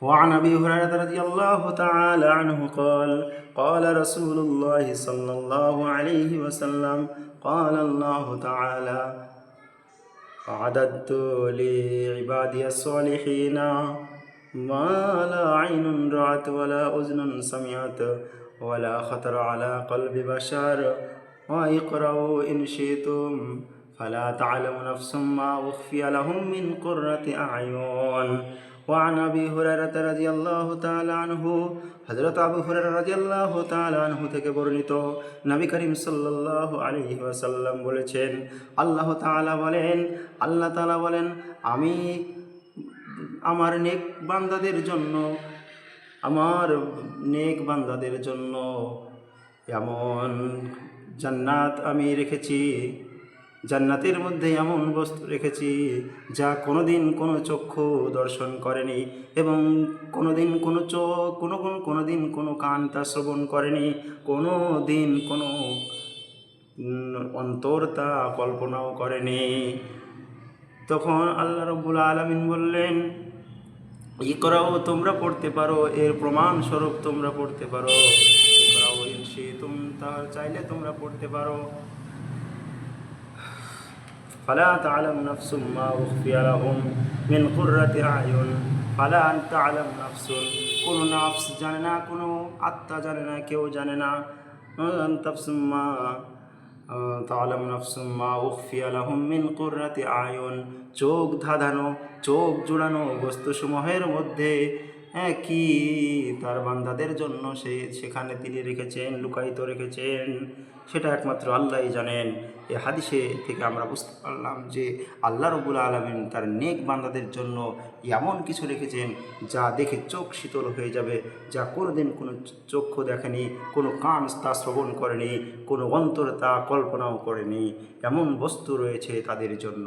وعن أبي هريرة رضي الله تعالى عنه قال قال رسول الله صلى الله عليه وسلم قال الله تعالى أعددت لعبادي الصالحين ما لا عين رأت ولا أذن سمعت ولا خطر على قلب بشر واقرأوا إن شئتم فلا تعلم نفس ما أخفي لهم من قرة أعين وعن أبي هريرة رضي الله تعالى عنه হযরত আবু হুরায়রা রাদিয়াল্লাহু তাআলা আনহু থেকে বর্ণিত নবী করিম সাল্লাল্লাহু আলাইহি ওয়াসাল্লাম বলেছেন, আল্লাহ তাআলা বলেন আমি আমার নেক বান্দাদের জন্য এমন জান্নাত আমি রেখেছি, জান্নাতের মধ্যে এমন বস্তু রেখেছি যা কোনোদিন কোনো চক্ষু দর্শন করেনি এবং কোনোদিন কোনো কান তা শ্রবণ করেনি, কোনোদিন কোনো অন্তর তা কল্পনাও করেনি। তখন আল্লাহ রাব্বুল আলামিন বললেন, ইকরাও তোমরা পড়তে পারো, এর প্রমাণ স্বরূপ তোমরা পড়তে পারো। ইকরাও ইন শি'তুম, তাহলে চাইলে তোমরা পড়তে পারো। ফালা তা'লামু নাফসুম মা উখফিয়া লাহুম মিন কুররাতি আ'য়ুন, ফালা তা'লামু নাফসুন, কোনো নাফস জানে না, কোনো আত্মা জানে না, কেউ জানে না। তা'লামু নাফসুম মা উখফিয়া লাহুম মিন কুররাতি আ'য়ুন, চোখ ধাঁধানো, চোখ জোড়ানো বস্তুসমূহের মধ্যে কি তার বান্দাদের জন্য সেখানে তিনি রেখেছেন, লুকায়িত রেখেছেন, সেটা একমাত্র আল্লাহই জানেন। এই হাদিসে থেকে আমরা বুঝতে পারলাম যে আল্লাহ রাব্বুল আলামিন তার নেক বান্দাদের জন্য এমন কিছু রেখেছেন যা দেখে চোখ শীতল হয়ে যাবে, যা কোনোদিন কোনো চক্ষু দেখেনি, কোনো কান তা শ্রবণ করেনি, কোনো অন্তর তা কল্পনাও করেনি। এমন বস্তু রয়েছে তাদের জন্য।